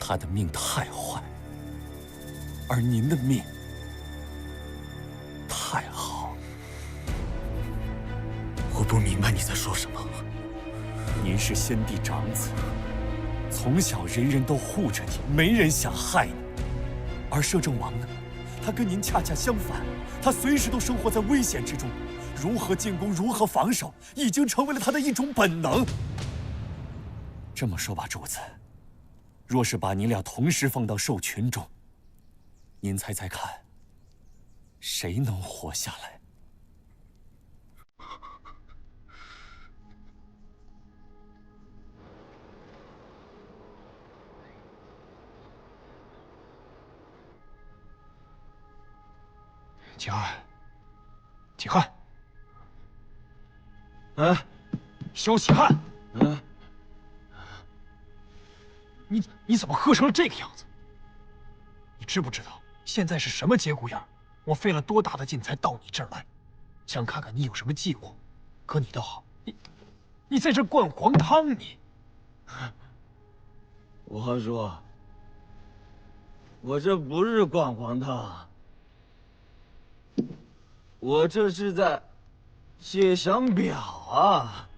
他的命太坏，而您的命太好。我不明白你在说什么。您是先帝长子，从小人人都护着你，没人想害你。而摄政王呢，他跟您恰恰相反，他随时都生活在危险之中，如何进攻，如何防守，已经成为了他的一种本能。这么说吧，主子，若是把您俩同时放到兽群中，您猜猜看，谁能活下来？景汉，景汉，萧启汉，你怎么喝成了这个样子？你知不知道现在是什么节骨眼？我费了多大的劲才到你这儿来，想看看你有什么计谋。可你倒好，你在这灌黄汤，你！我说，我这不是灌黄汤，我这是在写详表啊！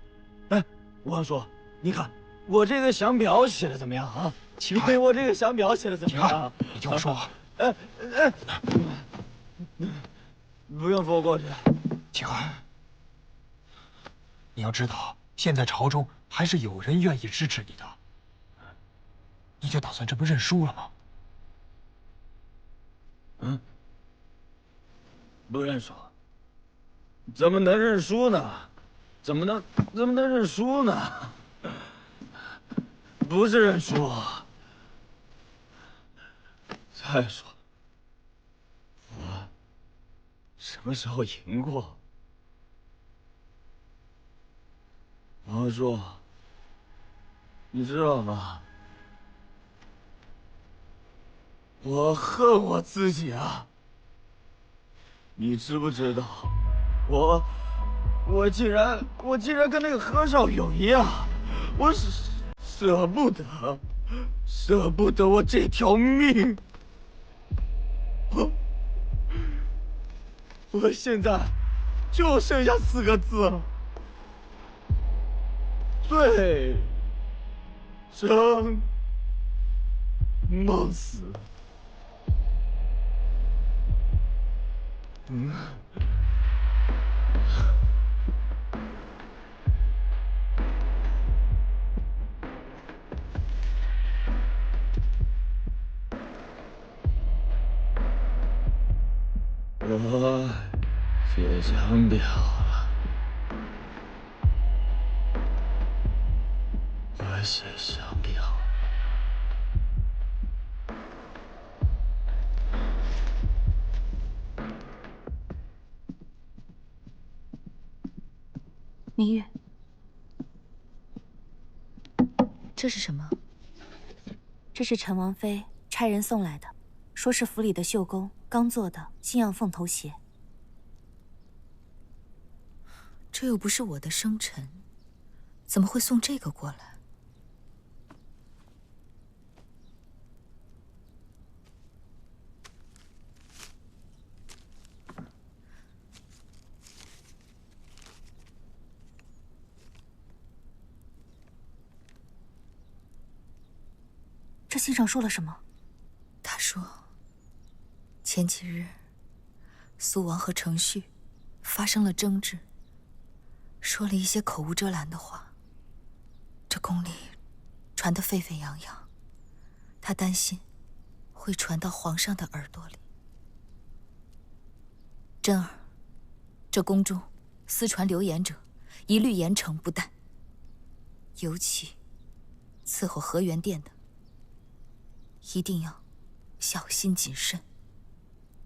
哎，我说，你看我这个详表写的怎么样啊？我这个详表写的怎么样？你听我说啊！不用说过去。秦汉，你要知道，现在朝中还是有人愿意支持你的。你就打算这么认输了吗？不认输，怎么能认输呢？怎么能认输呢？不是认输。再说，我什么时候赢过？王叔，你知道吗？我恨我自己啊！你知不知道，我竟然跟那个和尚有一样，我舍不得我这条命。我现在就剩下4个字了：醉生梦死。我写详表了，我写详表了。明月，这是什么？这是陈王妃差人送来的，说是府里的绣工刚做的新样凤头鞋。这又不是我的生辰，怎么会送这个过来？这信上说了什么？他说，前几日，苏王和程旭发生了争执，说了一些口无遮拦的话。这宫里传得沸沸扬扬，他担心会传到皇上的耳朵里。真儿，这宫中私传流言者，一律严惩不贷。尤其伺候河源殿的，一定要小心谨慎。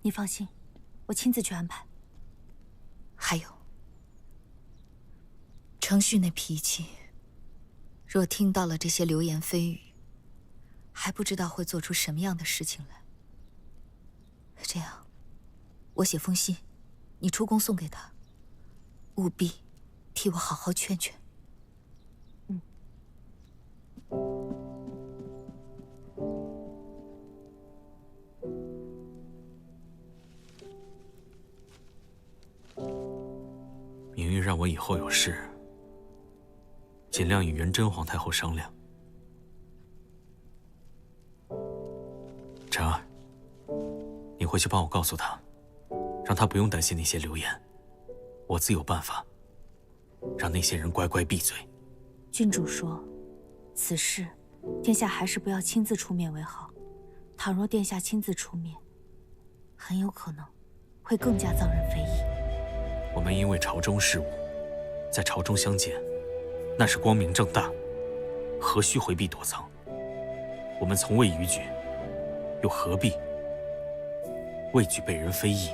你放心，我亲自去安排。还有，程旭那脾气，若听到了这些流言蜚语，还不知道会做出什么样的事情来。这样，我写封信，你出宫送给他，务必替我好好劝劝。让我以后有事，尽量与元真皇太后商量。晨儿，你回去帮我告诉她，让她不用担心那些流言，我自有办法，让那些人乖乖闭嘴。郡主说，此事殿下还是不要亲自出面为好。倘若殿下亲自出面，很有可能会更加遭人非议。我们因为朝中事务，在朝中相见，那是光明正大，何须回避躲藏？我们从未逾矩，又何必畏惧被人非议？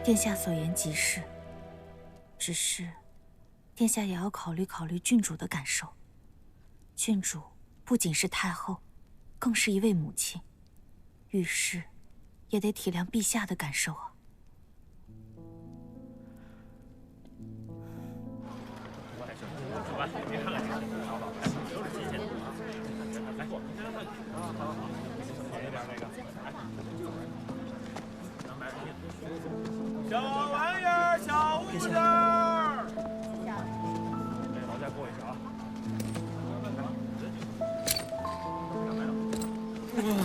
殿下所言极是，只是殿下也要考虑考虑郡主的感受。郡主不仅是太后，更是一位母亲，遇事也得体谅陛下的感受啊。小玩意儿，小物件儿。劳驾过一下啊。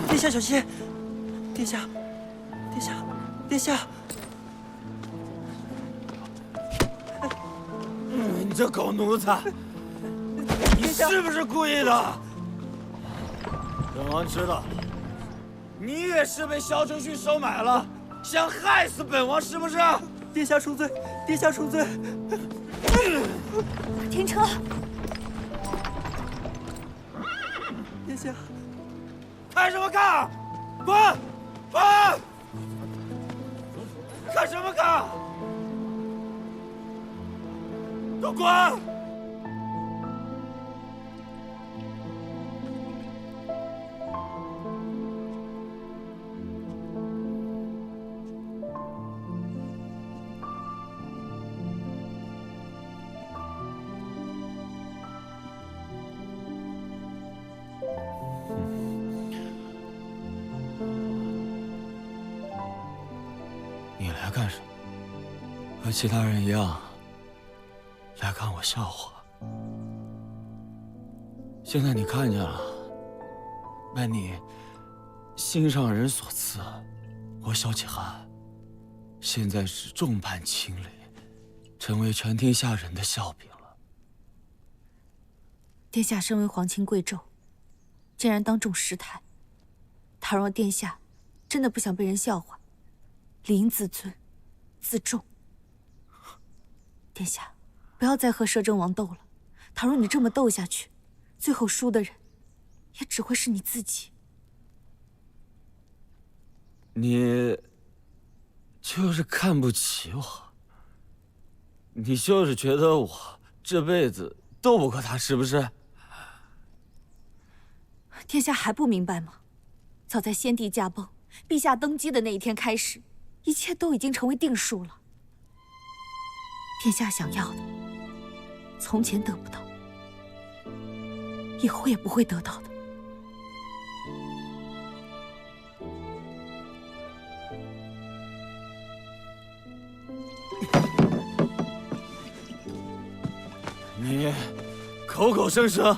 殿下小心！殿下，殿下，殿下！你这狗奴才，你是不是故意的？本王知道，你也是被萧承旭收买了，想害死本王是不是？殿下恕罪，殿下恕罪！停车！殿下，看什么看？滚！滚！看什么看？都滚！你来干什么？和其他人一样，来看我笑话。现在你看见了，拜你心上人所赐，我萧启汉现在是众叛亲离，成为全天下人的笑柄了。殿下身为皇亲贵胄，竟然当众失态。倘若殿下真的不想被人笑话，理应自尊自重。殿下，不要再和摄政王斗了。倘若你这么斗下去，最后输的人也只会是你自己。你就是看不起我，你就是觉得我这辈子斗不过他，是不是？殿下还不明白吗？早在先帝驾崩、陛下登基的那一天开始，一切都已经成为定数了。殿下想要的，从前得不到，以后也不会得到的。你口口声声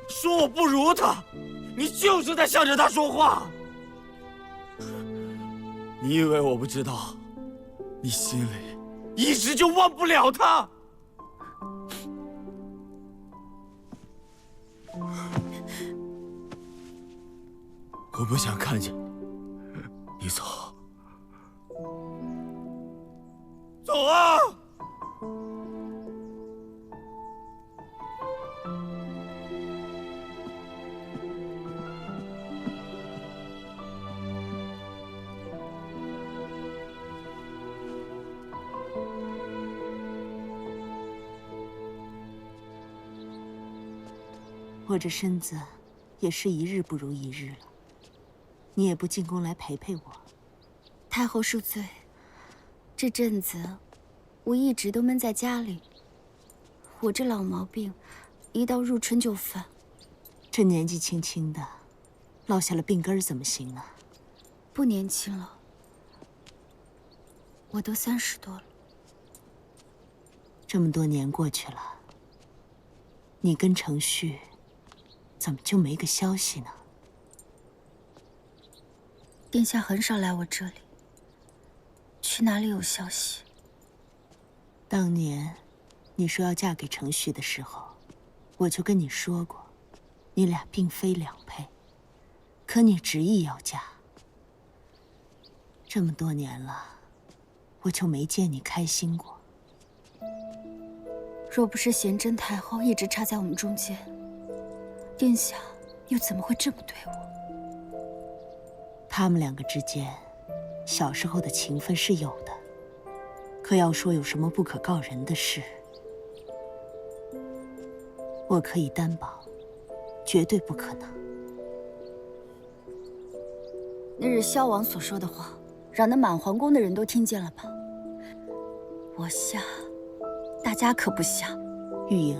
说我不如他，你就是在向着他说话。你以为我不知道，你心里一直就忘不了他。我不想看见你走。走啊！我这身子也是一日不如一日了，你也不进宫来陪陪我。太后恕罪，这阵子我一直都闷在家里。我这老毛病，一到入春就犯。这年纪轻轻的，落下了病根怎么行啊？不年轻了，我都30多了。这么多年过去了，你跟程旭怎么就没个消息呢？殿下很少来我这里，去哪里有消息？当年你说要嫁给程旭的时候，我就跟你说过，你俩并非良配，可你执意要嫁。这么多年了，我就没见你开心过。若不是贤贞太后一直插在我们中间，殿下又怎么会这么对我？他们两个之间，小时候的情分是有的，可要说有什么不可告人的事，我可以担保，绝对不可能。那日萧王所说的话，让那满皇宫的人都听见了吧？我下，大家可不下。玉莹，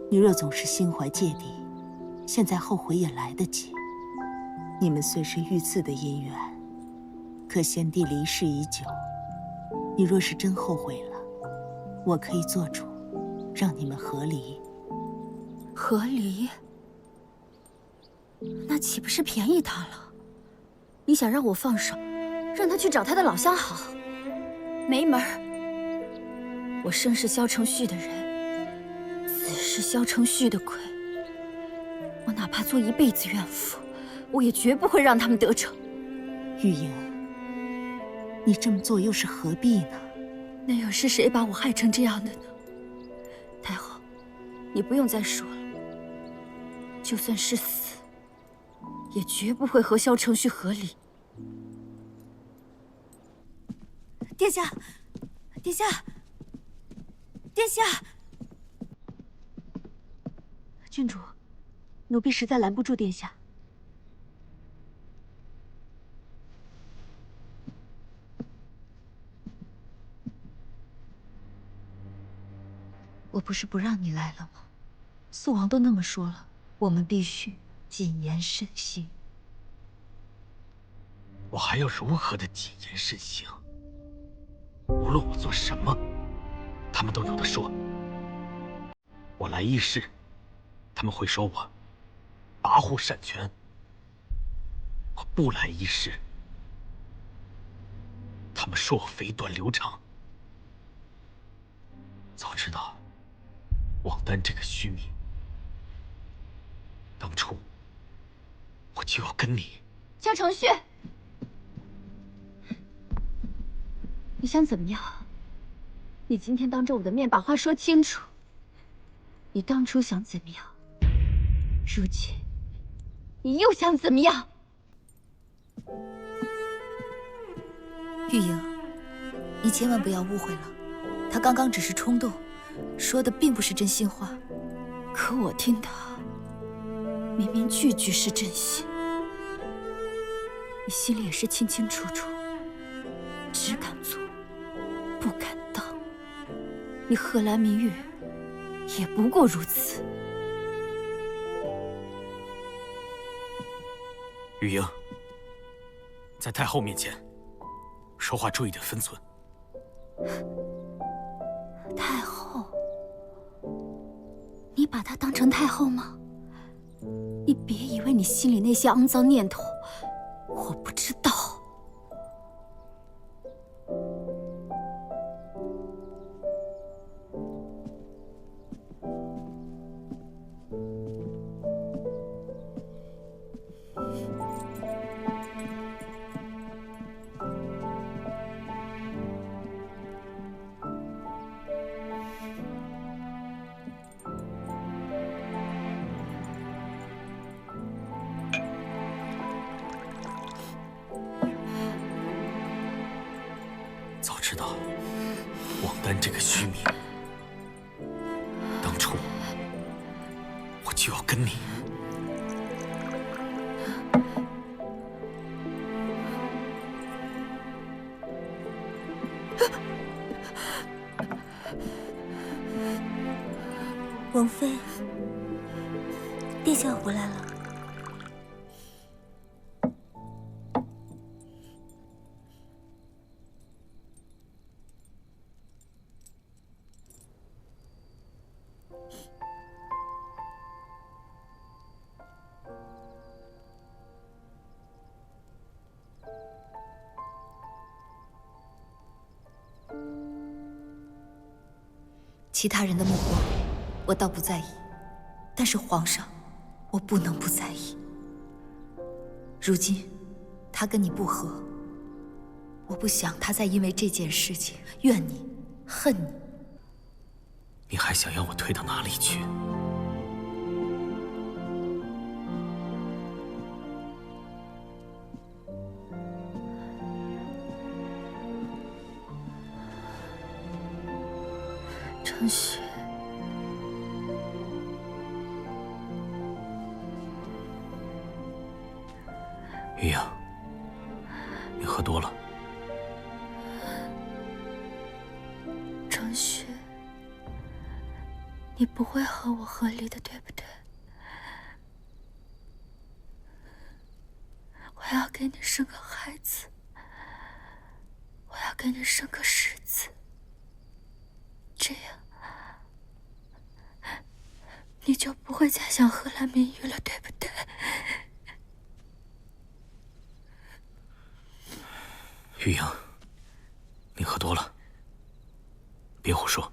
你若总是心怀芥蒂，现在后悔也来得及。你们虽是御赐的姻缘，可先帝离世已久，你若是真后悔了，我可以做主，让你们和离。和离？那岂不是便宜他了？你想让我放手，让他去找他的老相好？没门儿！我生是萧承旭的人，死是萧承旭的鬼。我哪怕做一辈子怨妇，我也绝不会让他们得逞。玉莹，你这么做又是何必呢？那又是谁把我害成这样的呢？太后，你不用再说了。就算是死，也绝不会和萧承旭和离。殿下，殿下，殿下！郡主，奴婢实在拦不住殿下。我不是不让你来了吗？父王都那么说了，我们必须谨言慎行。我还要如何的谨言慎行？无论我做什么，他们都有的说。我来议事，他们会说我跋扈擅权；我不来议事，他们说我肥短流长。早知道王丹这个虚名，当初我就要跟你。萧承旭，你想怎么样？你今天当着我的面把话说清楚。你当初想怎么样？如今你又想怎么样？玉莹，你千万不要误会了，他刚刚只是冲动，说的并不是真心话。可我听他明明句句是真心，你心里也是清清楚楚，只敢做，不敢当。你贺兰明月也不过如此。玉莹，在太后面前说话注意点分寸。太后？你把她当成太后吗？你别以为你心里那些肮脏念头我不知道。早知道王丹这个虚名，当初我就要跟你。王妃，殿下回来了。其他人的目光，我倒不在意，但是皇上，我不能不在意。如今，他跟你不和，我不想他再因为这件事情怨你、恨你。你还想要我退到哪里去？程旭，余阳，你喝多了。程旭，你不会和我合离的，对不对？我要给你生个孩子，我要给你生个世子，这样你就不会再想荷兰明玉了，对不对？余阳，你喝多了，别胡说。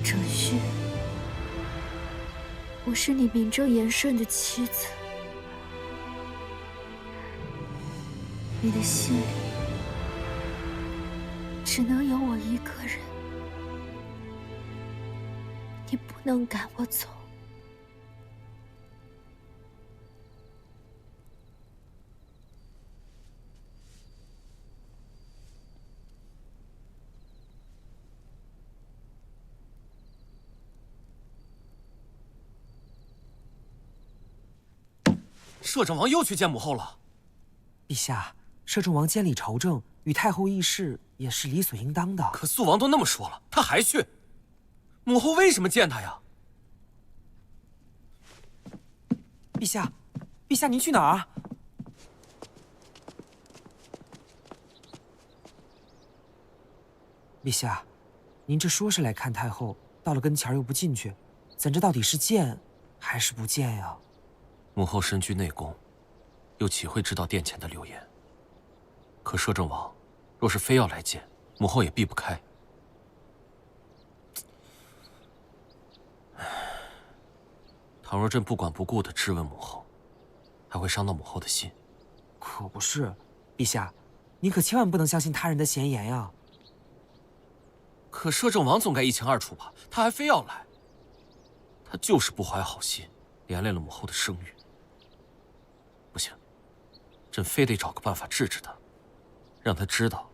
程旭，我是你名正言顺的妻子，你的心里只能有我一个人，你不能赶我走。摄政王又去见母后了。陛下，摄政王监理朝政，与太后议事也是理所应当的。可肃王都那么说了，他还去，母后为什么见他呀？陛下，陛下，您去哪儿啊？陛下，您这说是来看太后，到了跟前又不进去，咱这到底是见还是不见呀？母后身居内宫，又岂会知道殿前的流言？可摄政王若是非要来见，母后也避不开。倘若朕不管不顾地质问母后，还会伤到母后的心。可不是，陛下，您可千万不能相信他人的闲言呀。可摄政王总该一清二楚吧？他还非要来，他就是不怀好心，连累了母后的声誉。不行，朕非得找个办法治治他，让他知道，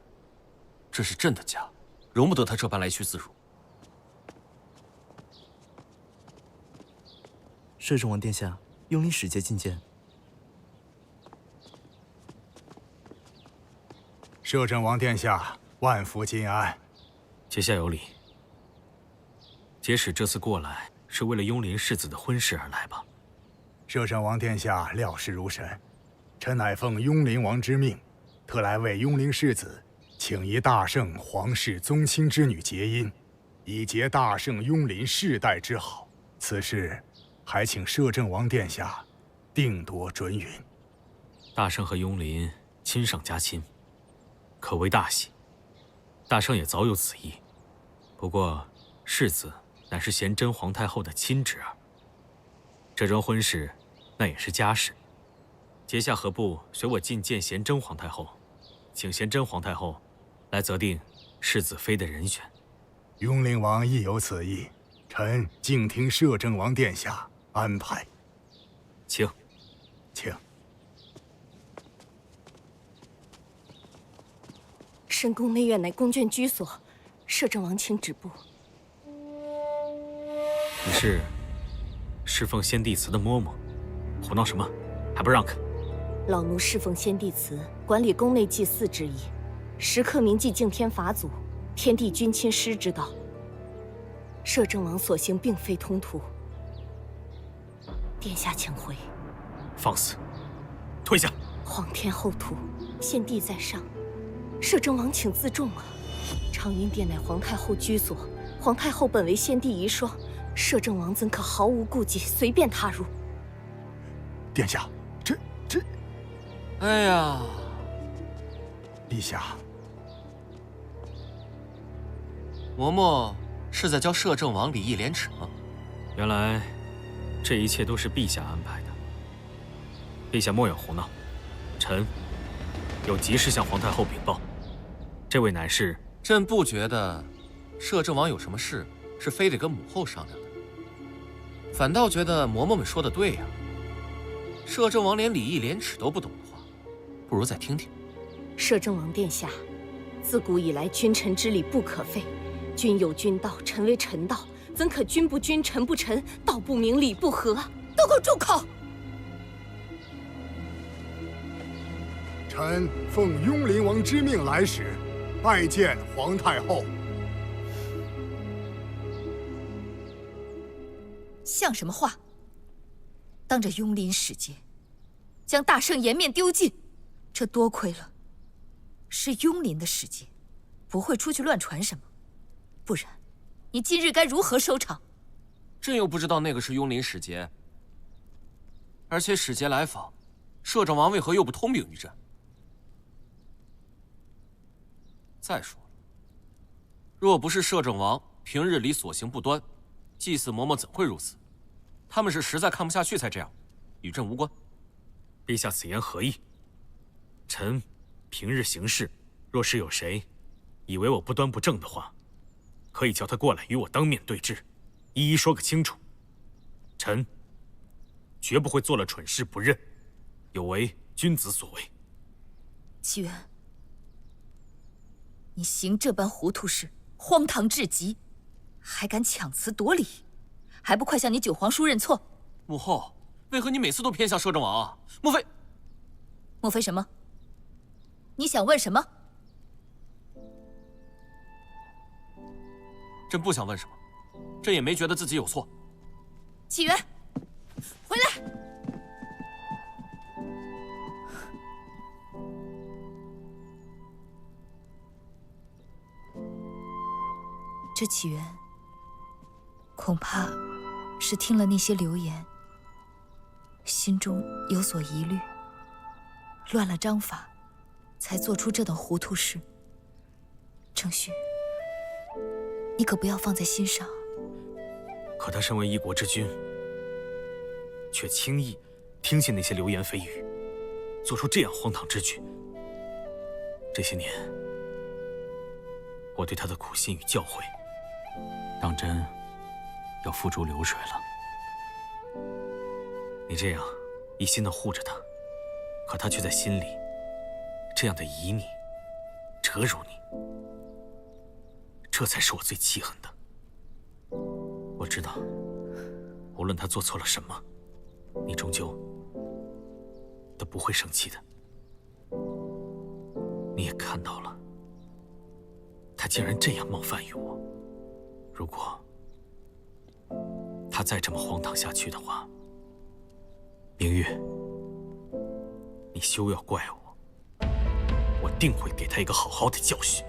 这是朕的家，容不得他这般来去自如。摄政王殿下，雍林使节觐见。摄政王殿下，万福金安。阶下有礼。节使这次过来是为了雍林世子的婚事而来吧？摄政王殿下料事如神，臣乃奉雍林王之命，特来为雍林世子请一大圣皇室宗亲之女结姻，以结大圣雍林世代之好。此事还请摄政王殿下定夺准允。大圣和雍林亲上加亲，可谓大喜。大圣也早有此意，不过世子乃是贤贞皇太后的亲侄儿，这桩婚事那也是家事。阶下何不随我觐见贤贞皇太后，请贤贞皇太后来择定世子妃的人选？雍林王亦有此意，臣静听摄政王殿下安排。请，请。深宫内院乃宫眷居所，摄政王请止步。你是侍奉先帝祠的嬷嬷，胡闹什么？还不让开！老奴侍奉先帝祠，管理宫内祭祀之意，时刻铭记敬天法祖、天地君亲师之道。摄政王所行并非通途。殿下请回。放肆！退下！皇天后土，先帝在上，摄政王请自重啊！长宁殿乃皇太后居所，皇太后本为先帝遗孀，摄政王怎可毫无顾忌随便踏入？殿下，这……哎呀，陛下，嬷嬷是在教摄政王礼义廉耻吗？原来，这一切都是陛下安排的。陛下莫要胡闹，臣有急事向皇太后禀报。这位乃是……朕不觉得摄政王有什么事是非得跟母后商量的，反倒觉得嬷嬷们说的对呀。摄政王连礼义廉耻都不懂的话，不如再听听。摄政王殿下，自古以来君臣之礼不可废，君有君道，臣为臣道，怎可君不君，臣不臣，道不明，理不合？都给我住口！臣奉雍灵王之命来使，拜见皇太后。像什么话？当着雍林使节，将大圣颜面丢尽，这多亏了是雍林的使节，不会出去乱传什么，不然你今日该如何收场？朕又不知道那个是雍林使节，而且使节来访，摄政王为何又不通禀于朕？再说了，若不是摄政王平日里所行不端，祭祀嬷嬷怎会如此？他们是实在看不下去才这样，与朕无关。陛下此言何意？臣平日行事，若是有谁以为我不端不正的话，可以叫他过来与我当面对质，一一说个清楚。臣绝不会做了蠢事不认，有违君子所为。启源，你行这般糊涂事，荒唐至极，还敢强词夺理，还不快向你九皇叔认错！母后，为何你每次都偏向摄政王啊？莫非？莫非什么？你想问什么？朕不想问什么，朕也没觉得自己有错。启源，回来！这启源，恐怕是听了那些流言，心中有所疑虑，乱了章法，才做出这等糊涂事。程旭，你可不要放在心上。可他身为一国之君，却轻易听信那些流言蜚语，做出这样荒唐之举。这些年，我对他的苦心与教诲，当真要付诸流水了。你这样一心的护着他，可他却在心里这样的疑你、折辱你，这才是我最气恨的。我知道，无论他做错了什么，你终究都不会生气的。你也看到了，他竟然这样冒犯于我。如果他再这么荒唐下去的话，明月，你休要怪我，我定会给他一个好好的教训。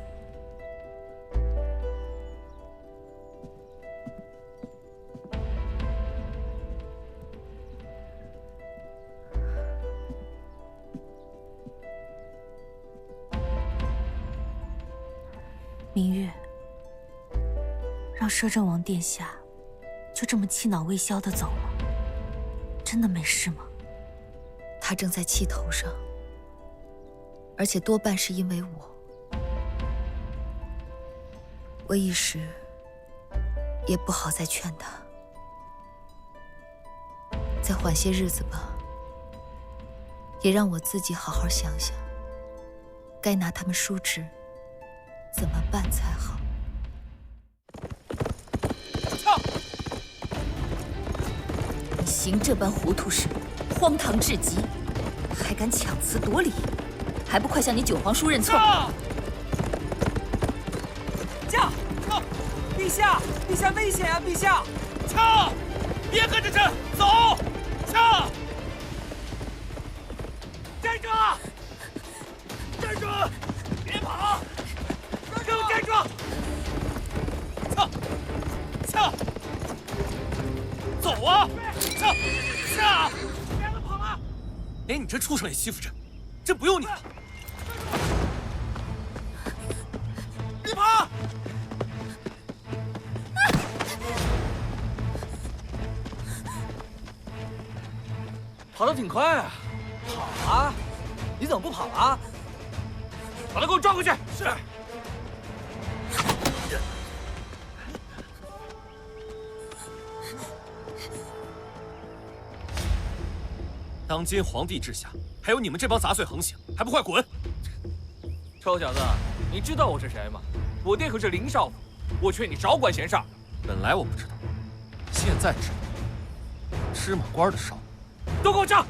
明月，让摄政王殿下就这么气恼未消的走了，真的没事吗？他正在气头上，而且多半是因为我。我一时也不好再劝他，再缓些日子吧，也让我自己好好想想，该拿他们叔侄怎么办才好。你行这般糊涂事，荒唐至极，还敢强词夺理，还不快向你九皇叔认错！驾！陛下，陛下危险啊！陛下，撤！别跟着朕走！撤！连你这畜生也欺负着，朕不用你了。别跑！跑得挺快啊！跑啊！你怎么不跑啊？把他给我抓回去！是。当今皇帝之下，还有你们这帮杂碎横行，还不快滚！臭小子，你知道我是谁吗？我爹可是林少府，我劝你少管闲事儿。本来我不知道，现在知道。芝麻官的少，都给我站！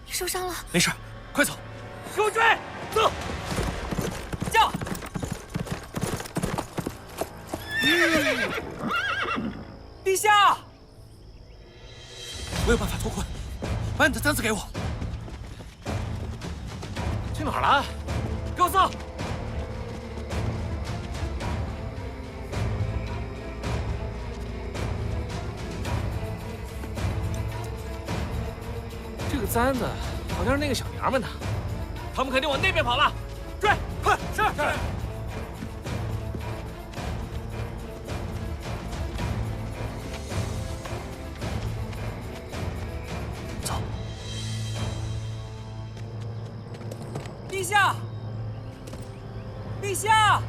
你受伤了？没事，快走！给我追！走！驾！陛下！我有办法脱困，把你的簪子给我。去哪儿了？给我搜！这个簪子好像是那个小娘们的，他们肯定往那边跑了，追！快！是。走。陛下！陛下！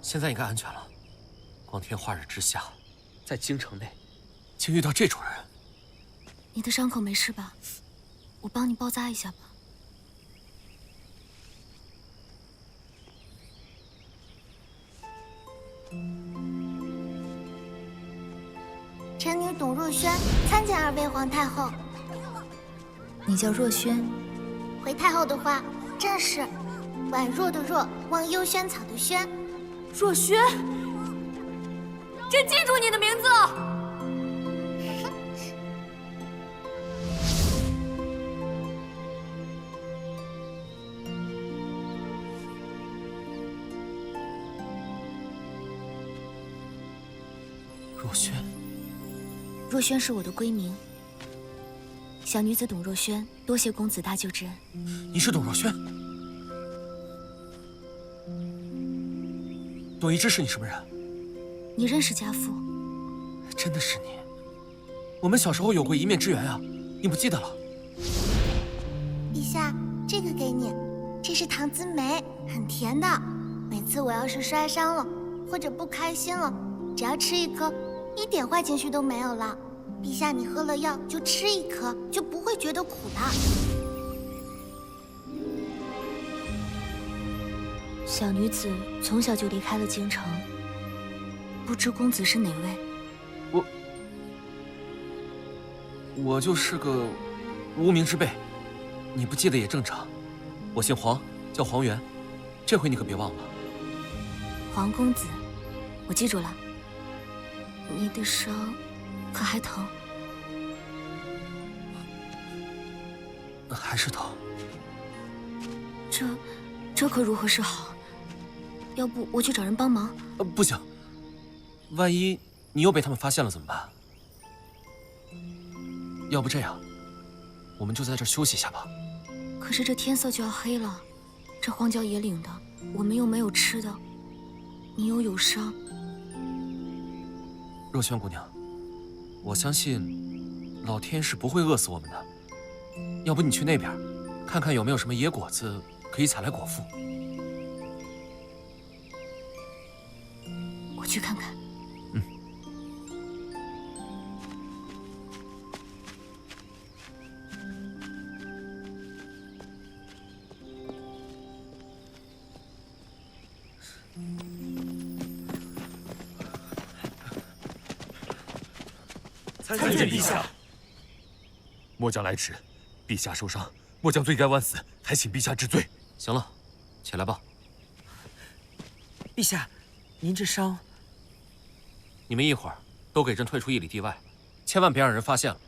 现在应该安全了。光天化日之下，在京城内，竟遇到这种人。你的伤口没事吧？我帮你包扎一下吧。臣女董若萱参见二位皇太后。你叫若萱？回太后的话，正是宛若的若，望幽萱草的萱。若萱，朕记住你的名字了。若萱，若萱是我的闺名。小女子董若萱，多谢公子大救之恩。你是董若萱？董一之是你什么人？你认识家父？真的是你？我们小时候有过一面之缘啊，你不记得了？陛下，这个给你，这是糖滋梅，很甜的。每次我要是摔伤了或者不开心了，只要吃一颗，一点坏情绪都没有了。陛下，你喝了药就吃一颗，就不会觉得苦了。小女子从小就离开了京城，不知公子是哪位？我就是个无名之辈，你不记得也正常。我姓黄，叫黄元，这回你可别忘了。黄公子，我记住了。你的伤可还疼？还是疼。这可如何是好？要不我去找人帮忙？不行，万一你又被他们发现了怎么办？要不这样，我们就在这儿休息一下吧。可是这天色就要黑了，这荒郊野岭的，我们又没有吃的，你又有伤。若萱姑娘，我相信老天是不会饿死我们的。要不你去那边，看看有没有什么野果子可以采来果腹。我去看看。参见陛下。末将来迟，陛下受伤，末将罪该万死，还请陛下治罪。行了，起来吧。陛下，您这伤……你们一会儿都给朕退出1里地外，千万别让人发现了。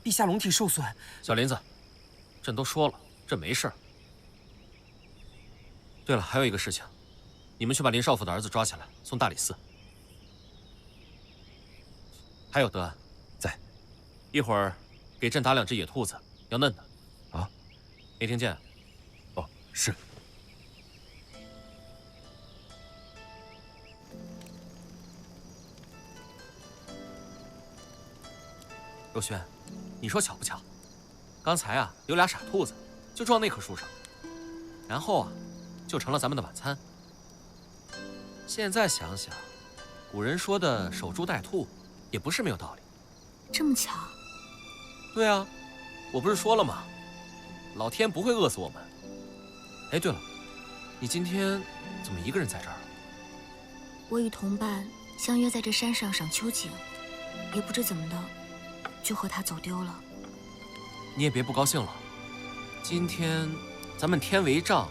陛下龙体受损。小林子，朕都说了，朕没事。对了，还有一个事情，你们去把林少府的儿子抓起来，送大理寺。还有德安，在。一会儿给朕打2只野兔子，要嫩的。啊？没听见？哦，是。若轩，你说巧不巧？刚才啊，有俩傻兔子就撞那棵树上，然后啊，就成了咱们的晚餐。现在想想，古人说的守株待兔，也不是没有道理。这么巧？对啊，我不是说了吗？老天不会饿死我们。哎，对了，你今天怎么一个人在这儿？我与同伴相约在这山上赏秋景，也不知怎么的，就和他走丢了。你也别不高兴了，今天咱们天为帐，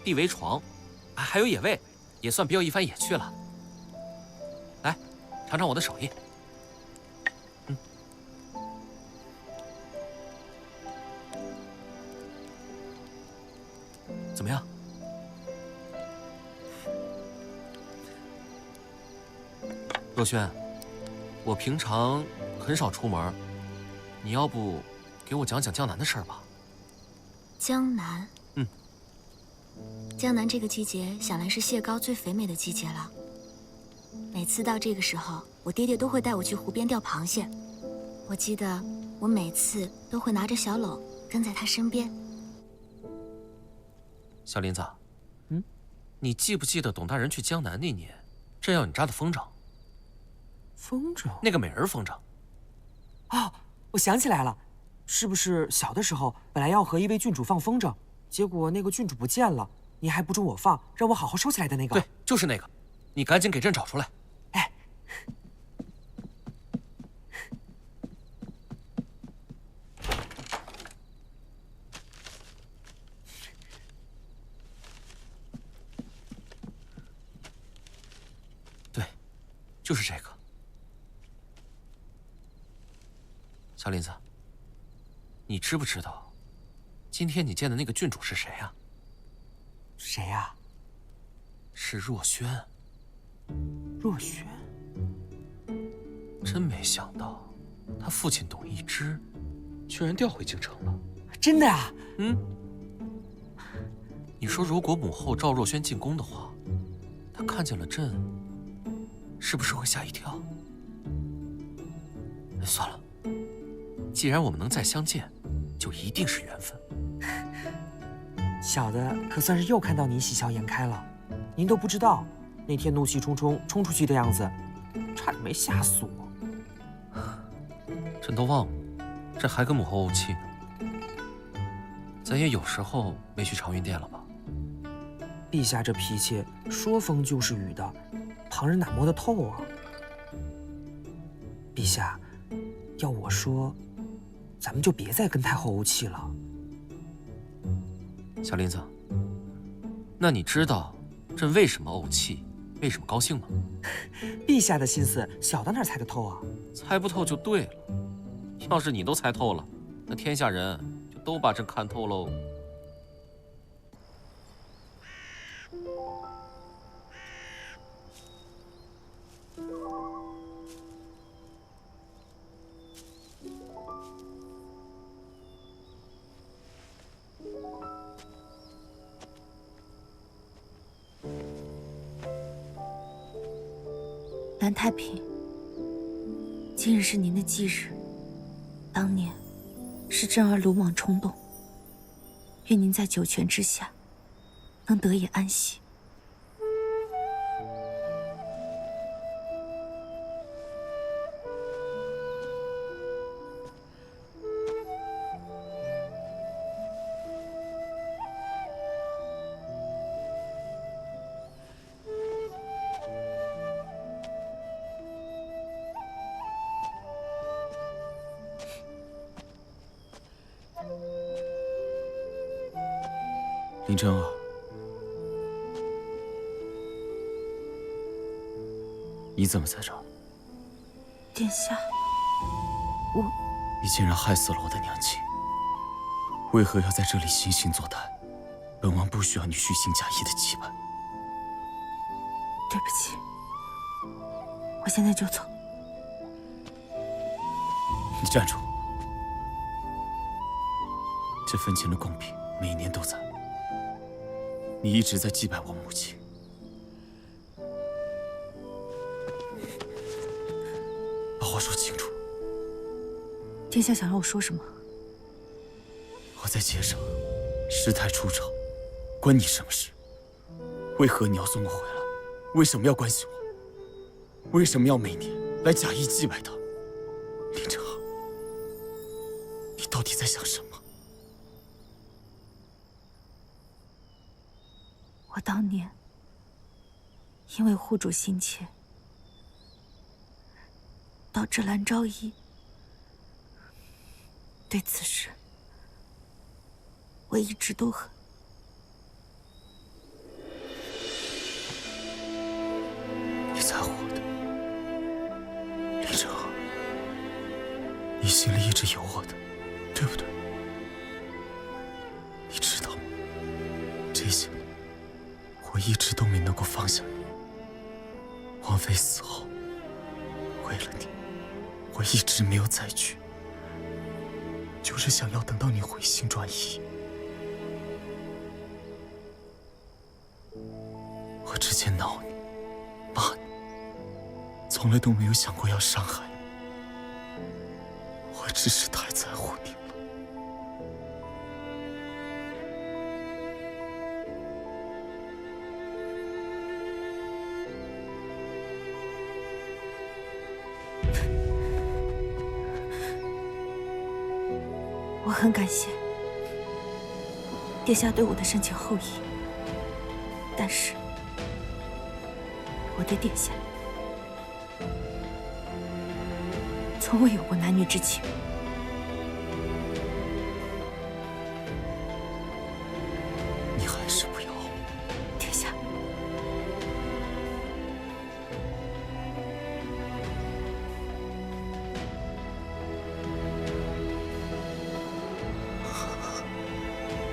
地为床，还有野味，也算别有一番野趣了。来，尝尝我的手艺。怎么样？若轩，我平常很少出门，你要不给我讲讲江南的事儿吧？江南，江南这个季节想来是蟹膏最肥美的季节了。每次到这个时候，我爹爹都会带我去湖边钓螃蟹。我记得我每次都会拿着小篓跟在他身边。小林子，你记不记得董大人去江南那年，朕要你扎的风筝？风筝？那个美人风筝。哦，我想起来了，是不是小的时候本来要和一位郡主放风筝，结果那个郡主不见了，你还不准我放，让我好好收起来的那个？对，就是那个，你赶紧给朕找出来。哎。对，就是这个。小林子，你知不知道，今天你见的那个郡主是谁呀？谁呀？是若轩。若轩。真没想到，他父亲董一之，居然调回京城了。真的啊？你说，如果母后召若轩进宫的话，她看见了朕，是不是会吓一跳？算了，既然我们能再相见，就一定是缘分。小的可算是又看到您喜笑颜开了。您都不知道，那天怒气冲冲冲出去的样子，差点没吓死我。朕都忘了，朕还跟母后怄气呢。咱也有时候没去长云殿了吧？陛下这脾气，说风就是雨的，旁人哪摸得透啊？陛下，要我说，咱们就别再跟太后怄气了。小林子，那你知道朕为什么怄气，为什么高兴吗？陛下的心思，小的哪猜得透啊？猜不透就对了。要是你都猜透了，那天下人就都把朕看透喽。南太平，今日是您的忌日，当年是朕儿鲁莽冲动，愿您在九泉之下能得以安息。林真儿，你怎么在这儿？殿下，你竟然害死了我的娘亲，为何要在这里惺惺作态？本王不需要你虚情假意的羁绊。对不起，我现在就走。你站住！这坟前的贡品每年都在，你一直在祭拜我母亲。把话说清楚。殿下想让我说什么？我在街上，师太出朝，关你什么事？为何你要送我回来？为什么要关心我？为什么要每年来假意祭拜他？林真儿，你到底在想什么？我当年因为护主心切，导致蓝昭仪对此事，我一直都很……你在乎我的，林真儿，你心里一直有我的，对不对？你知道吗？这些年，我一直都没能够放下你。王妃死后，为了你，我一直没有再娶，就是想要等到你回心转意。我之前闹你、骂你，从来都没有想过要伤害你，我只是太在乎你了。我很感谢殿下对我的深情厚谊，但是我对殿下从未有过男女之情。你还是不要，殿下。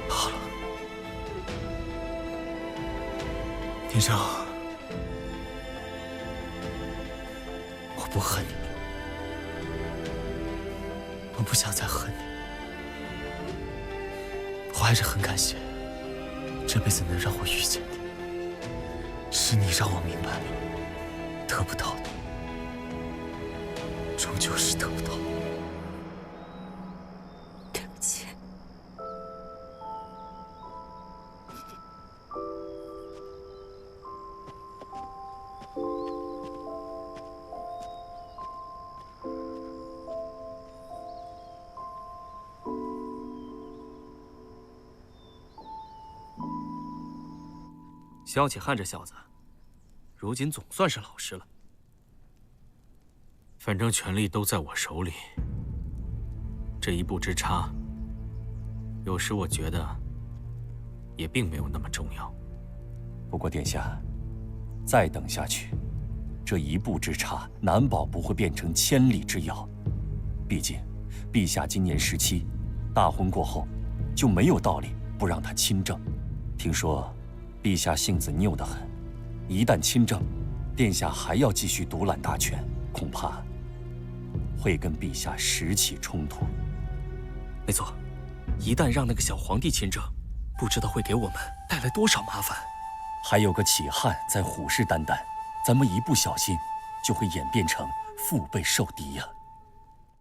好了，天上，我不恨你了，我不想再恨你。我还是很感谢，这辈子能让我遇见你，是你让我明白了，得不到的，终究是得不到的。对不起。萧启汉这小子，如今总算是老实了。反正权力都在我手里，这一步之差，有时我觉得也并没有那么重要。不过殿下，再等下去，这一步之差难保不会变成千里之遥。毕竟，陛下今年17，大婚过后，就没有道理不让他亲政。听说，陛下性子拗得很，一旦亲政，殿下还要继续独揽大权，恐怕会跟陛下时起冲突。没错，一旦让那个小皇帝亲政，不知道会给我们带来多少麻烦。还有个启汉在虎视眈眈，咱们一不小心就会演变成腹背受敌呀。